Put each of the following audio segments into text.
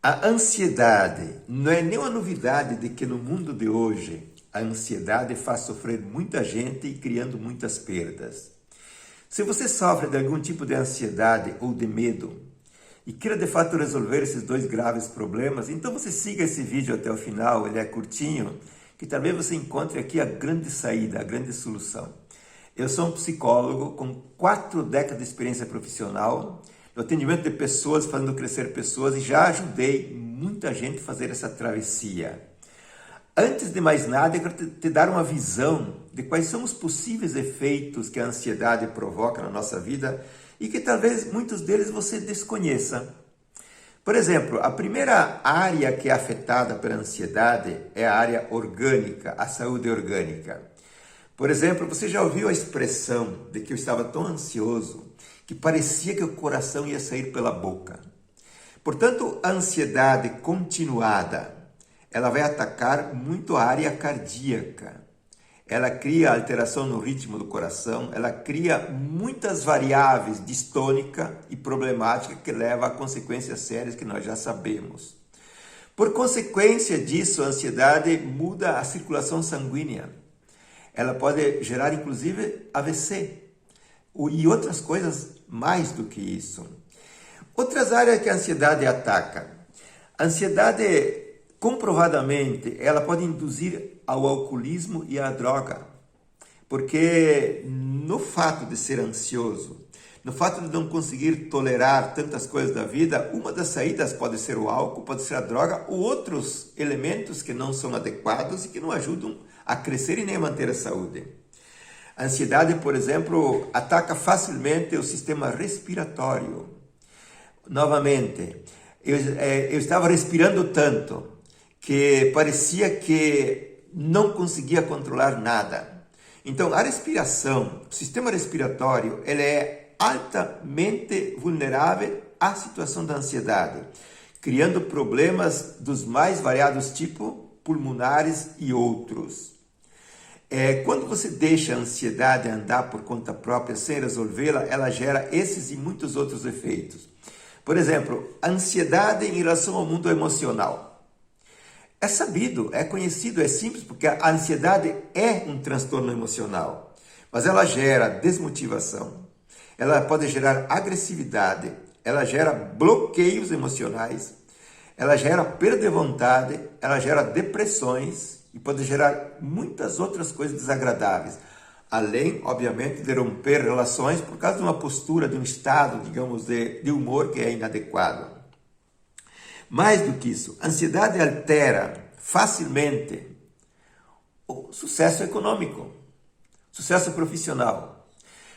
A ansiedade não é nenhuma novidade de que no mundo de hoje a ansiedade faz sofrer muita gente e criando muitas perdas. Se você sofre de algum tipo de ansiedade ou de medo e queira de fato resolver esses dois graves problemas, então você siga esse vídeo até o final, ele é curtinho, que talvez você encontre aqui a grande saída, a grande solução. Eu sou um psicólogo com 4 décadas de experiência profissional, no atendimento de pessoas, fazendo crescer pessoas, e já ajudei muita gente a fazer essa travessia. Antes de mais nada, eu quero te dar uma visão de quais são os possíveis efeitos que a ansiedade provoca na nossa vida e que talvez muitos deles você desconheça. Por exemplo, a primeira área que é afetada pela ansiedade é a área orgânica, a saúde orgânica. Por exemplo, você já ouviu a expressão de que eu estava tão ansioso que parecia que o coração ia sair pela boca. Portanto, a ansiedade continuada, ela vai atacar muito a área cardíaca. Ela cria alteração no ritmo do coração, ela cria muitas variáveis distônica e problemática que levam a consequências sérias que nós já sabemos. Por consequência disso, a ansiedade muda a circulação sanguínea. Ela pode gerar, inclusive, AVC e outras coisas mais do que isso. Outras áreas que a ansiedade ataca. A ansiedade, comprovadamente, ela pode induzir ao alcoolismo e à droga. Porque no fato de ser ansioso, no fato de não conseguir tolerar tantas coisas da vida, uma das saídas pode ser o álcool, pode ser a droga ou outros elementos que não são adequados e que não ajudam a crescer e nem a manter a saúde. A ansiedade, por exemplo, ataca facilmente o sistema respiratório. Novamente, eu estava respirando tanto que parecia que não conseguia controlar nada. Então, a respiração, o sistema respiratório, ele é altamente vulnerável à situação da ansiedade, criando problemas dos mais variados tipos, pulmonares e outros. Quando você deixa a ansiedade andar por conta própria sem resolvê-la, ela gera esses e muitos outros efeitos. Por exemplo, a ansiedade em relação ao mundo emocional. É sabido, é conhecido, é simples, porque a ansiedade é um transtorno emocional, mas ela gera desmotivação, ela pode gerar agressividade, ela gera bloqueios emocionais, ela gera perda de vontade, ela gera depressões e pode gerar muitas outras coisas desagradáveis. Além, obviamente, de romper relações por causa de uma postura, de um estado, digamos, de humor que é inadequado. Mais do que isso, a ansiedade altera facilmente o sucesso econômico, sucesso profissional.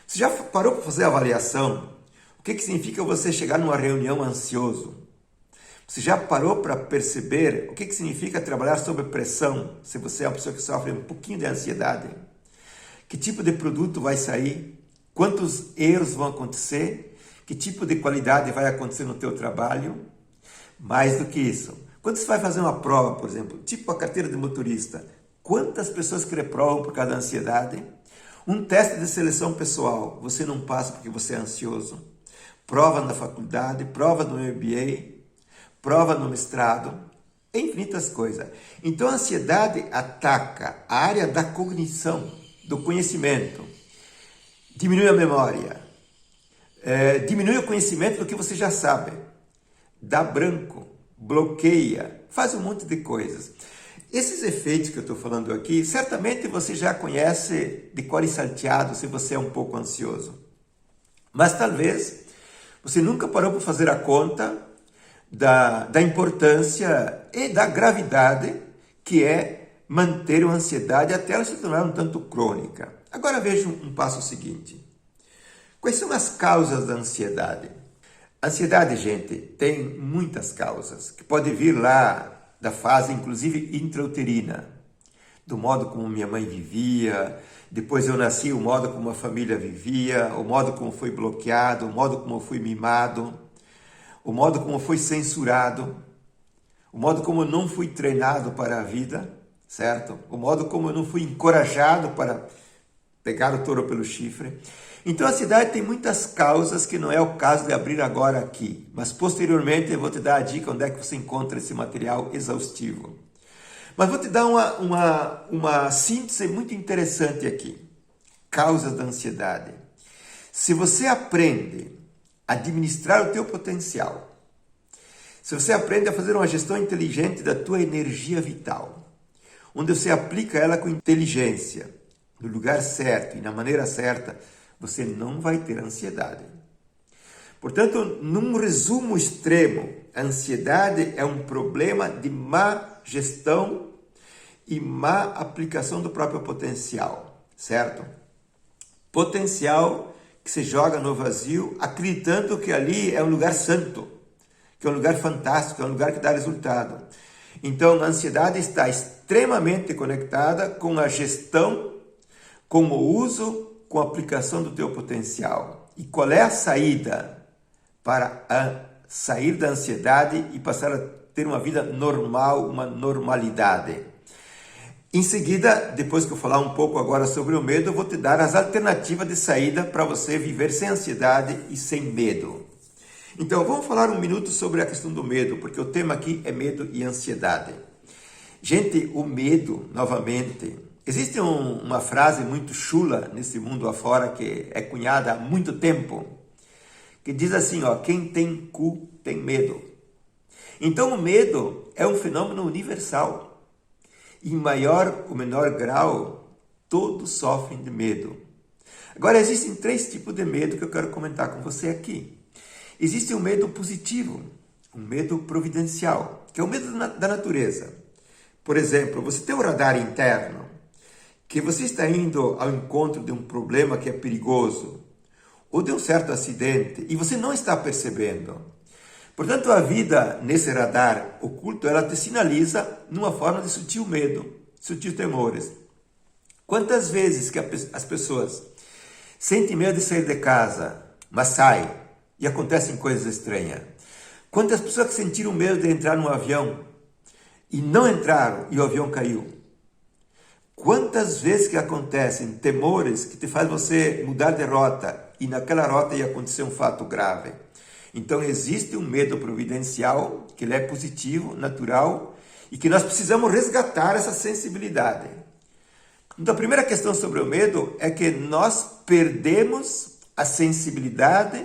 Você já parou para fazer a avaliação? O que significa você chegar numa reunião ansioso? Você já parou para perceber o que significa trabalhar sob pressão, se você é uma pessoa que sofre um pouquinho de ansiedade? Que tipo de produto vai sair? Quantos erros vão acontecer? Que tipo de qualidade vai acontecer no teu trabalho? Mais do que isso, quando você vai fazer uma prova, por exemplo, tipo a carteira de motorista, quantas pessoas que reprovam por causa da ansiedade? Um teste de seleção pessoal, você não passa porque você é ansioso. Prova na faculdade, prova no MBA, prova no mestrado, infinitas coisas. Então a ansiedade ataca a área da cognição, do conhecimento, diminui a memória, diminui o conhecimento do que você já sabe, dá branco, bloqueia, faz um monte de coisas. Esses efeitos que eu estou falando aqui, certamente você já conhece de cor e salteado se você é um pouco ansioso. Mas talvez você nunca parou para fazer a conta da importância e da gravidade que é manter a ansiedade até ela se tornar um tanto crônica. Agora veja um passo seguinte. Quais são as causas da ansiedade? A ansiedade, gente, tem muitas causas, que pode vir lá da fase, inclusive, intrauterina, do modo como minha mãe vivia, depois eu nasci, o modo como a família vivia, o modo como foi bloqueado, o modo como fui mimado, o modo como fui censurado, o modo como eu não fui treinado para a vida, certo? O modo como eu não fui encorajado para pegar o touro pelo chifre. Então a ansiedade tem muitas causas que não é o caso de abrir agora aqui, mas posteriormente eu vou te dar a dica onde é que você encontra esse material exaustivo. Mas vou te dar uma síntese muito interessante aqui. Causas da ansiedade. Se você aprende a administrar o teu potencial, se você aprende a fazer uma gestão inteligente da tua energia vital, onde você aplica ela com inteligência, no lugar certo e na maneira certa, você não vai ter ansiedade. Portanto, num resumo extremo, a ansiedade é um problema de má gestão e má aplicação do próprio potencial, certo? Potencial que se joga no vazio, acreditando que ali é um lugar santo, que é um lugar fantástico, é um lugar que dá resultado. Então, a ansiedade está extremamente conectada com a gestão, com o uso, com a aplicação do teu potencial. E qual é a saída para sair da ansiedade e passar a ter uma vida normal, uma normalidade? Em seguida, depois que eu falar um pouco agora sobre o medo, eu vou te dar as alternativas de saída para você viver sem ansiedade e sem medo. Então, vamos falar um minuto sobre a questão do medo, porque o tema aqui é medo e ansiedade. Gente, o medo, novamente, existe uma frase muito chula nesse mundo afora, que é cunhada há muito tempo, que diz assim, ó, quem tem cu tem medo. Então, o medo é um fenômeno universal. Em maior ou menor grau, todos sofrem de medo. Agora, existem 3 tipos de medo que eu quero comentar com você aqui. Existe um medo positivo, um medo providencial, que é o medo da natureza. Por exemplo, você tem um radar interno, que você está indo ao encontro de um problema que é perigoso, ou de um certo acidente, e você não está percebendo. Portanto, a vida nesse radar oculto, ela te sinaliza numa forma de sutil medo, sutil temores. Quantas vezes que as pessoas sentem medo de sair de casa, mas saem e acontecem coisas estranhas? Quantas pessoas que sentiram medo de entrar num avião e não entraram e o avião caiu? Quantas vezes que acontecem temores que te fazem você mudar de rota e naquela rota ia acontecer um fato grave? Então existe um medo providencial, que ele é positivo, natural, e que nós precisamos resgatar essa sensibilidade. Então a primeira questão sobre o medo é que nós perdemos a sensibilidade,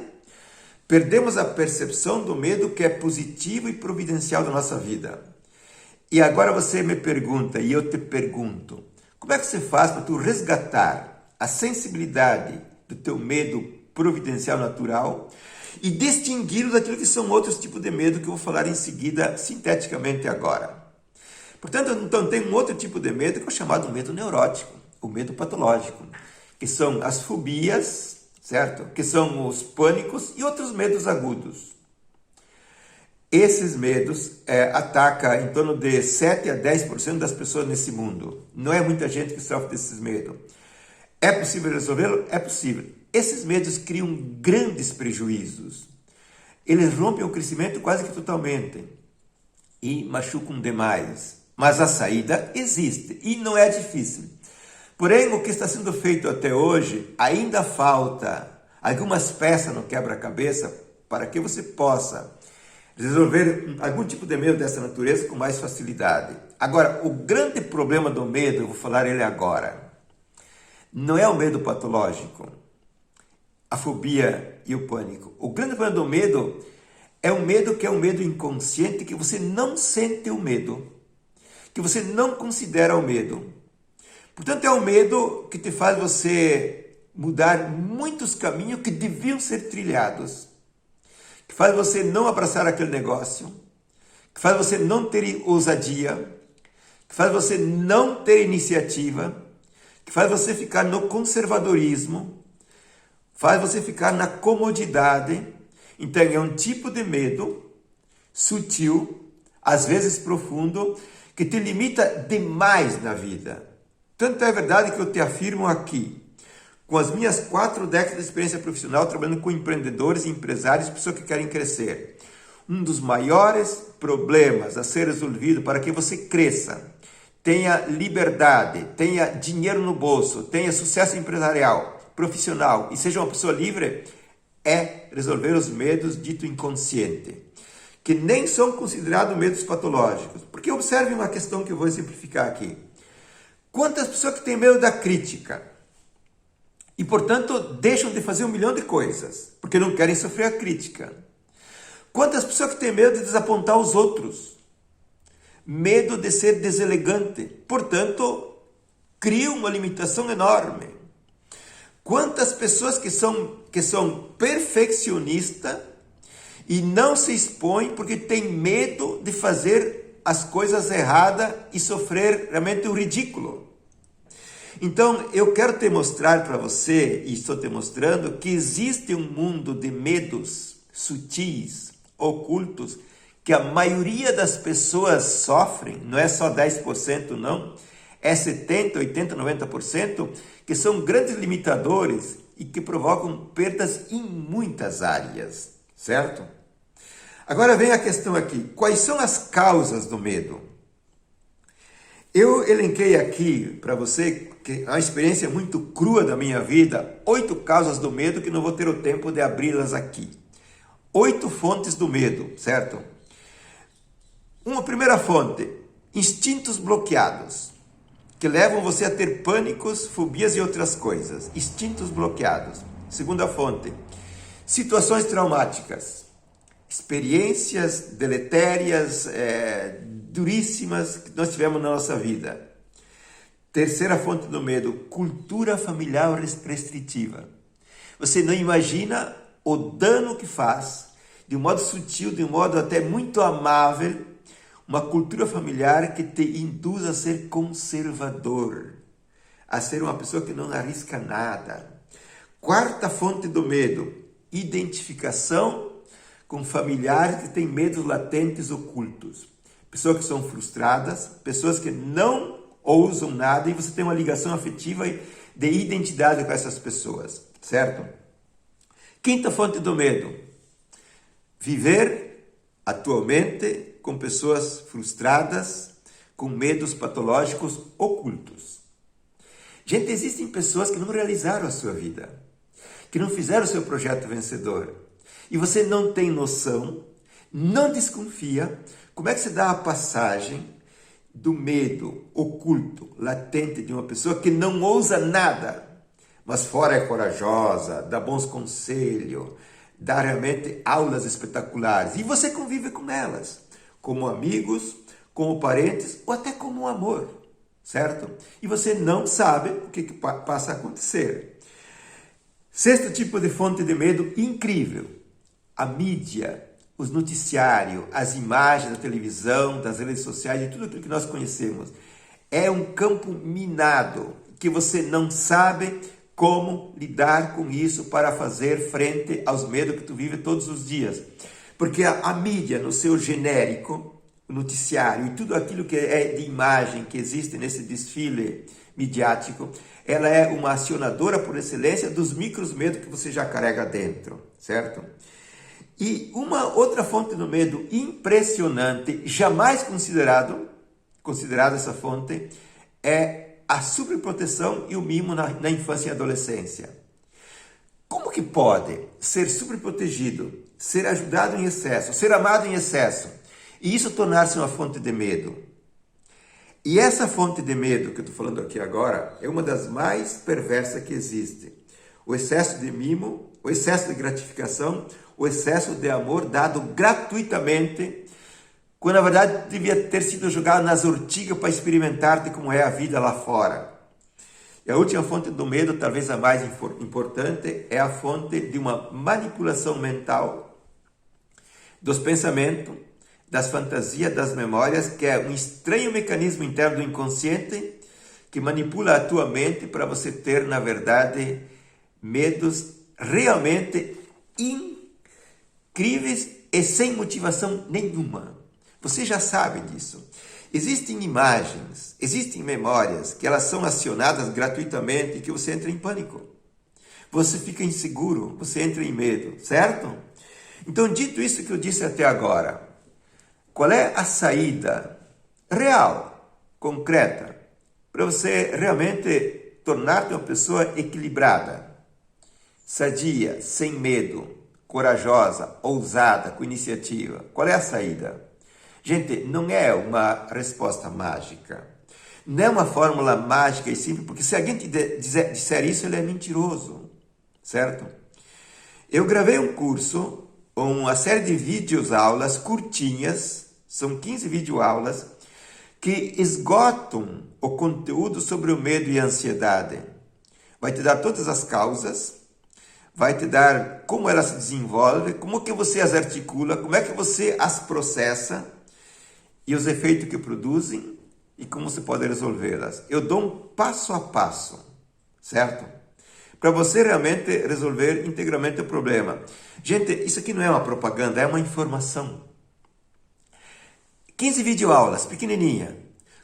perdemos a percepção do medo que é positivo e providencial da nossa vida. E agora você me pergunta, e eu te pergunto, como é que você faz para tu resgatar a sensibilidade do teu medo providencial natural e distingui-lo daquilo que são outros tipos de medo que eu vou falar em seguida, sinteticamente agora. Portanto, então tem um outro tipo de medo que é o chamado medo neurótico, o medo patológico, que são as fobias, certo? Que são os pânicos e outros medos agudos. Esses medos atacam em torno de 7 a 10% das pessoas nesse mundo. Não é muita gente que sofre desses medos. É possível resolvê-lo? É possível. Esses medos criam grandes prejuízos. Eles rompem o crescimento quase que totalmente e machucam demais. Mas a saída existe e não é difícil. Porém, o que está sendo feito até hoje, ainda falta algumas peças no quebra-cabeça para que você possa resolver algum tipo de medo dessa natureza com mais facilidade. Agora, o grande problema do medo, eu vou falar ele agora, não é o medo patológico, a fobia e o pânico. O grande problema do medo é um medo que é um medo inconsciente, que você não sente o medo, que você não considera o medo. Portanto, é um medo que te faz você mudar muitos caminhos que deviam ser trilhados, que faz você não abraçar aquele negócio, que faz você não ter ousadia, que faz você não ter iniciativa, que faz você ficar no conservadorismo, faz você ficar na comodidade. Então é um tipo de medo sutil, às vezes profundo, que te limita demais na vida. Tanto é verdade que eu te afirmo aqui, com as minhas 4 décadas de experiência profissional, trabalhando com empreendedores e empresários, pessoas que querem crescer. Um dos maiores problemas a ser resolvido para que você cresça, tenha liberdade, tenha dinheiro no bolso, tenha sucesso empresarial, profissional e seja uma pessoa livre é resolver os medos dito inconsciente, que nem são considerados medos patológicos. Porque observe uma questão que eu vou exemplificar aqui. Quantas pessoas que têm medo da crítica e, portanto, deixam de fazer 1 milhão de coisas porque não querem sofrer a crítica? Quantas pessoas que têm medo de desapontar os outros? Medo de ser deselegante, portanto, criam uma limitação enorme. Quantas pessoas que são perfeccionistas e não se expõem porque têm medo de fazer as coisas erradas e sofrer realmente o ridículo. Então, eu quero te mostrar para você, e estou te mostrando, que existe um mundo de medos sutis, ocultos, que a maioria das pessoas sofrem, não é só 10% não, é 70%, 80%, 90%, que são grandes limitadores e que provocam perdas em muitas áreas, certo? Agora vem a questão aqui, quais são as causas do medo? Eu elenquei aqui para você, que é uma experiência muito crua da minha vida, 8 causas do medo que não vou ter o tempo de abri-las aqui. 8 fontes do medo, certo? Uma primeira fonte, instintos bloqueados, que levam você a ter pânicos, fobias e outras coisas. Instintos bloqueados. Segunda fonte, situações traumáticas, experiências deletérias, duríssimas que nós tivemos na nossa vida. Terceira fonte do medo, cultura familiar restritiva. Você não imagina o dano que faz, de um modo sutil, de um modo até muito amável, uma cultura familiar que te induz a ser conservador, a ser uma pessoa que não arrisca nada. Quarta fonte do medo, identificação com familiares que têm medos latentes ocultos. Pessoas que são frustradas, pessoas que não ousam nada e você tem uma ligação afetiva de identidade com essas pessoas, certo? Quinta fonte do medo, viver atualmente com pessoas frustradas, com medos patológicos ocultos. Gente, existem pessoas que não realizaram a sua vida, que não fizeram o seu projeto vencedor. E você não tem noção, não desconfia, como é que se dá a passagem do medo oculto, latente de uma pessoa que não ousa nada, mas fora é corajosa, dá bons conselhos, dá realmente aulas espetaculares. E você convive com elas, como amigos, como parentes ou até como um amor, certo? E você não sabe o que passa a acontecer. Sexto tipo de fonte de medo incrível, a mídia, os noticiários, as imagens da televisão, das redes sociais e tudo aquilo que nós conhecemos. É um campo minado que você não sabe como lidar com isso para fazer frente aos medos que tu vive todos os dias. Porque a mídia, no seu genérico, o noticiário e tudo aquilo que é de imagem que existe nesse desfile midiático, ela é uma acionadora por excelência dos micros medos que você já carrega dentro, certo? E uma outra fonte do medo impressionante, jamais considerada essa fonte, é a superproteção e o mimo na infância e adolescência. Como que pode ser superprotegido, ser ajudado em excesso, ser amado em excesso, e isso tornar-se uma fonte de medo? E essa fonte de medo que eu estou falando aqui agora é uma das mais perversas que existe. O excesso de mimo, o excesso de gratificação, o excesso de amor dado gratuitamente, quando na verdade devia ter sido jogado nas urtigas para experimentar de como é a vida lá fora. E a última fonte do medo, talvez a mais importante, é a fonte de uma manipulação mental dos pensamentos, das fantasias, das memórias, que é um estranho mecanismo interno do inconsciente que manipula a tua mente para você ter, na verdade, medos realmente incríveis e sem motivação nenhuma. Você já sabe disso. Existem imagens, existem memórias que elas são acionadas gratuitamente e que você entra em pânico. Você fica inseguro, você entra em medo, certo? Então, dito isso que eu disse até agora, qual é a saída real, concreta, para você realmente tornar-te uma pessoa equilibrada, sadia, sem medo, corajosa, ousada, com iniciativa. Qual é a saída? Gente, não é uma resposta mágica. Não é uma fórmula mágica e simples, porque se alguém te disser isso, ele é mentiroso, certo? Eu gravei um curso, uma série de vídeos aulas curtinhas, são 15 videoaulas, que esgotam o conteúdo sobre o medo e a ansiedade. Vai te dar todas as causas, vai te dar como elas se desenvolvem, como que você as articula, como é que você as processa e os efeitos que produzem e como você pode resolvê-las. Eu dou um passo a passo, certo? Para você realmente resolver integralmente o problema. Gente, isso aqui não é uma propaganda, é uma informação. 15 videoaulas, pequenininha.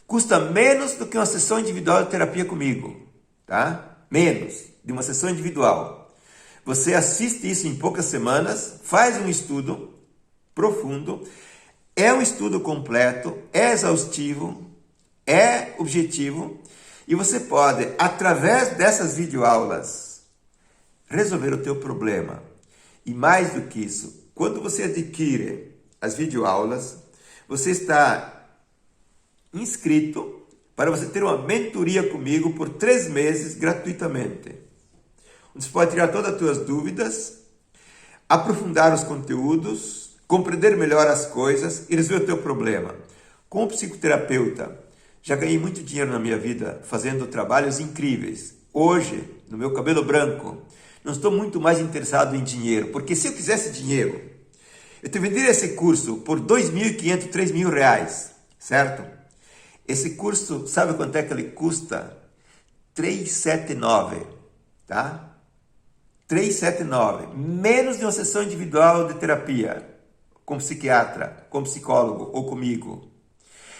Custa menos do que uma sessão individual de terapia comigo, tá? Menos de uma sessão individual. Você assiste isso em poucas semanas, faz um estudo profundo, é um estudo completo, é exaustivo, é objetivo, e você pode, através dessas videoaulas, resolver o teu problema. E mais do que isso, quando você adquire as videoaulas, você está inscrito para você ter uma mentoria comigo por 3 meses gratuitamente. Você pode tirar todas as tuas dúvidas, aprofundar os conteúdos, compreender melhor as coisas e resolver o teu problema. Como psicoterapeuta, já ganhei muito dinheiro na minha vida fazendo trabalhos incríveis. Hoje, no meu cabelo branco, não estou muito mais interessado em dinheiro, porque se eu quisesse dinheiro, eu te venderia esse curso por R$2.500, R$3.000, certo? Esse curso, sabe quanto é que ele custa? R$379, tá? R$379, menos de uma sessão individual de terapia, com psiquiatra, com psicólogo ou comigo.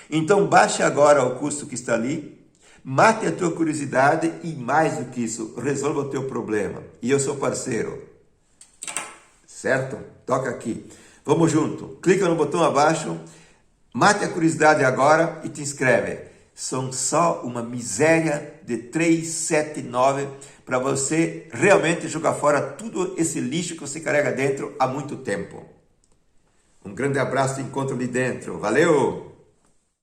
Então baixe agora o curso que está ali, mate a tua curiosidade e mais do que isso, resolva o teu problema. E eu sou parceiro, certo? Toca aqui. Vamos junto, clica no botão abaixo, mate a curiosidade agora e te inscreve. São só uma miséria de 379 para você realmente jogar fora tudo esse lixo que você carrega dentro há muito tempo. Um grande abraço e encontro ali dentro. Valeu!